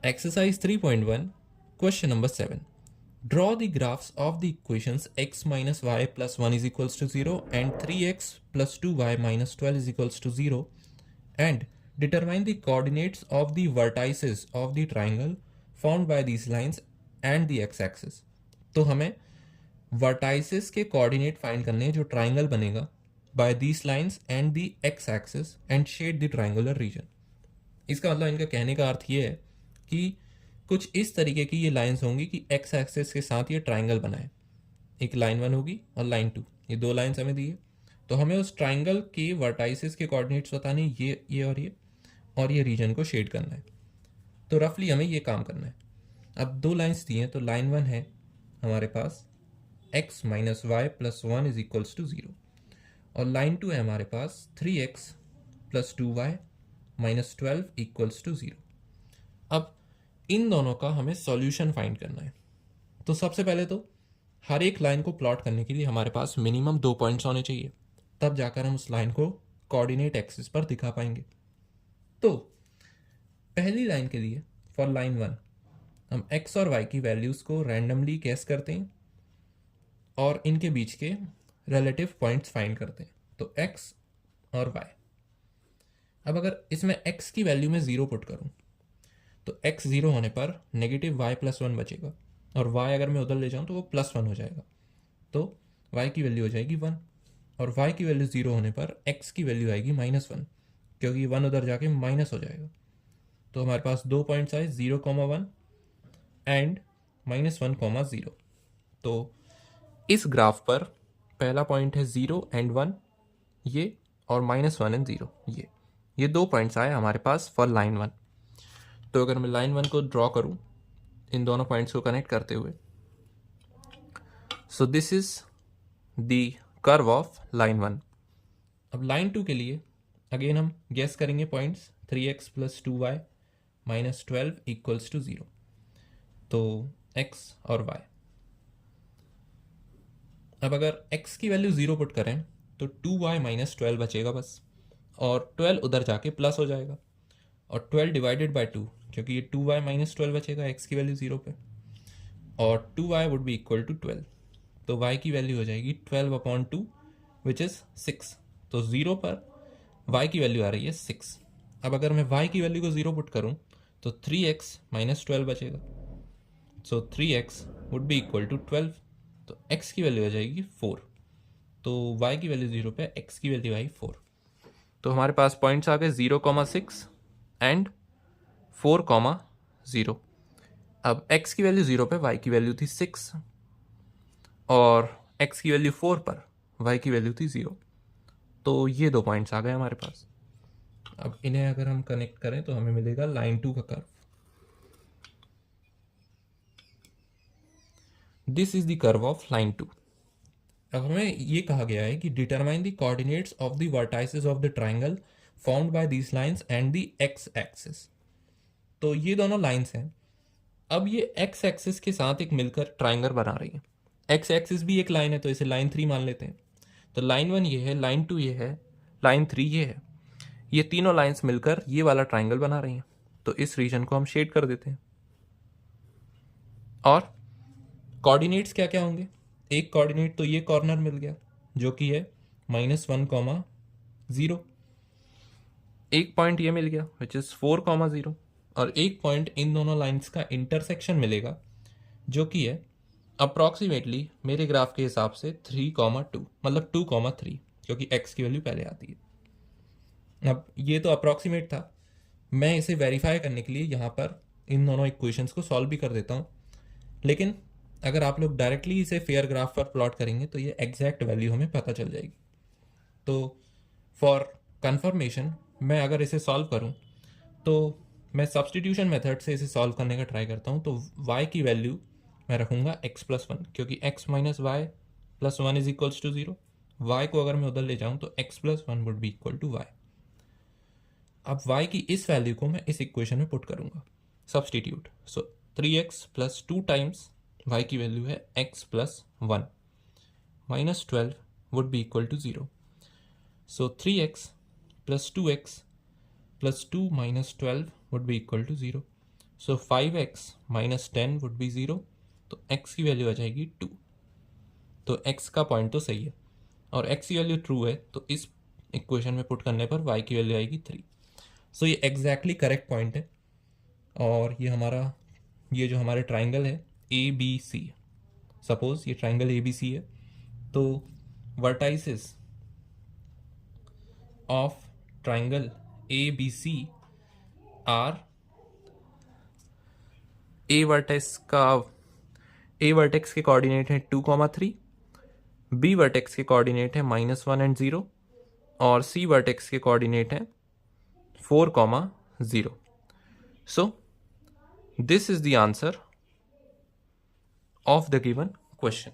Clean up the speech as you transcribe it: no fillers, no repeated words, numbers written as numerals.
Exercise 3.1, question number 7. Draw the graphs of the equations x minus y plus 1 is equals to 0 and 3x plus 2y minus 12 is equals to 0 and determine the coordinates of the vertices of the triangle formed by these lines and the x-axis. तो हमें vertices के coordinate find करने हैं जो triangle बनेगा by these lines and the x-axis and shade the triangular region. इसका मतलब इनका कहने का अर्थ ये है कि कुछ इस तरीके की ये लाइंस होंगी कि एक्स एक्सिस के साथ ये ट्राइंगल बनाए. एक लाइन 1 होगी और लाइन 2, ये दो लाइंस हमें दी है. तो हमें उस ट्राइंगल के वर्टाइसिस के कोऑर्डिनेट्स बताने, ये और ये रीजन को शेड करना है. तो रफली हमें ये काम करना है. अब दो लाइंस दी हैं, तो लाइन 1 है हमारे पास x minus y plus 1 is equals to 0 और लाइन 2 है हमारे पास 3x plus 2y minus 12 equals to 0. अब इन दोनों का हमें सॉल्यूशन फाइंड करना है. तो सबसे पहले तो हर एक लाइन को प्लॉट करने के लिए हमारे पास मिनिमम 2 पॉइंट्स होने चाहिए, तब जाकर हम उस लाइन को कोऑर्डिनेट एक्सिस पर दिखा पाएंगे. तो पहली लाइन के लिए फॉर लाइन 1 हम x और y की वैल्यूज़ को रैंडमली गेस करते हैं और इनके बीच के रिलेटिव पॉइंट्स फाइंड करते हैं. तो x और y. अब अगर इसमें x की वैल्यू में 0 पुट करूं तो x 0 होने पर नेगेटिव y प्लस 1 बचेगा और y अगर मैं उधर ले जाऊं तो वो प्लस 1 हो जाएगा. तो y की वैल्यू हो जाएगी 1 और y की वैल्यू 0 होने पर x की वैल्यू आएगी माइनस 1 क्योंकि 1 उधर जाके माइनस हो जाएगा. तो हमारे पास दो पॉइंट्स आए 0,1 एंड -1,0. तो इस ग्राफ पर पहला पॉइंट है 0 एंड 1 ये और -1 एंड 0 ये दो पॉइंट्स आए हमारे पास फॉर लाइन 1. तो अगर मैं लाइन 1 को ड्रॉ करूं इन दोनों पॉइंट्स को कनेक्ट करते हुए, so this is the curve of line 1. अब लाइन 2 के लिए अगेन हम गेस करेंगे points 3x plus 2y minus 12 equals to 0. तो x और y. अब अगर x की वैल्यू 0 पुट करें तो 2y माइनस 12 बचेगा बस और 12 उधर जाके प्लस हो जाएगा और 12 डिवाइडेड बाय 2 क्योंकि ये 2y माइनस 12 बचेगा x की वैल्यू 0 पे और 2y would be equal to 12. तो y की वैल्यू हो जाएगी 12/2 विच इज़ 6. तो 0 पर y की वैल्यू आ रही है 6. अब अगर मैं y की वैल्यू को 0 पुट करूं तो 3x माइनस 12 बचेगा. So 3x would be equal to 12. तो x की वैल्यू आ जाएगी 4. तो y की वैल्यू 0 पे x की वैल्यू आई 4. तो हमारे पास पॉइंट्स आ गए 0,6 एंड 4,0. अब x की वैल्यू 0 पे y की वैल्यू थी 6 और x की वैल्यू 4 पर y की वैल्यू थी 0. तो ये दो पॉइंट्स आ गए हमारे पास. अब इन्हें अगर हम कनेक्ट करें तो हमें मिलेगा लाइन 2 का curve. This is the curve of line 2. अब हमें ये कहा गया है कि determine the coordinates of the vertices of the triangle formed by these lines and the x axis. तो ये दोनों लाइंस हैं. अब ये एक्स एक्सिस के साथ एक मिलकर ट्राइंगल बना रही है. एक्स एक्सिस भी एक लाइन है तो इसे लाइन 3 मान लेते हैं. तो लाइन 1 ये है, लाइन 2 ये है, लाइन 3 ये है. ये तीनों लाइंस मिलकर ये वाला ट्राइंगल बना रही हैं. तो इस रीजन को हम शेड कर देते हैं. और कोऑर्डिनेट्स क्या क्या होंगे? एक कोऑर्डिनेट तो ये कॉर्नर मिल गया जो कि है -1,0. एक पॉइंट ये मिल गया विच इज़ 4,0 और एक पॉइंट इन दोनों लाइंस का इंटरसेक्शन मिलेगा जो कि है अप्रॉक्सीमेटली मेरे ग्राफ के हिसाब से 3,2 मतलब 2,3 क्योंकि x की वैल्यू पहले आती है. अब ये तो अप्रॉक्सीमेट था. मैं इसे वेरीफाई करने के लिए यहाँ पर इन दोनों इक्वेशंस को सॉल्व भी कर देता हूँ. लेकिन अगर आप लोग डायरेक्टली इसे फेयर ग्राफ पर प्लॉट करेंगे तो ये एग्जैक्ट वैल्यू हमें पता चल जाएगी. तो फॉर कंफर्मेशन मैं अगर इसे सॉल्व करूं तो मैं सब्सटीट्यूशन मेथड से इसे सॉल्व करने का ट्राई करता हूं. तो y की वैल्यू मैं रखूंगा x प्लस 1 क्योंकि x minus y plus 1 is equals to 0. y को अगर मैं उधर ले जाऊं तो x plus 1 would be equal to y. अब y की इस वैल्यू को मैं इस इक्वेशन में पुट करूंगा, substitute. So 3x plus 2 times y की वैल्यू है x plus 1 minus 12 would be equal to 0. So 3x plus 2x plus 2 minus 12 would be equal to 0. So 5x minus 10 would be 0, तो x की value आ जाएगी 2। तो x का point तो सही है और x की वैल्यू ट्रू है, तो इस इक्वेशन में पुट करने पर y की वैल्यू आएगी 3। सो ये एग्जैक्टली करेक्ट पॉइंट है। और ये जो हमारे ट्राइंगल है ए बी सी, सपोज ये ट्राइंगल ए बी सी है, तो vertices of triangle A B C are, A vertex के कोऑर्डिनेट है 2,3, बी वर्टेक्स के कोऑर्डिनेट है -1 एंड 0, और सी वर्टेक्स के कोऑर्डिनेट है 4,0। So this is the answer of the given question.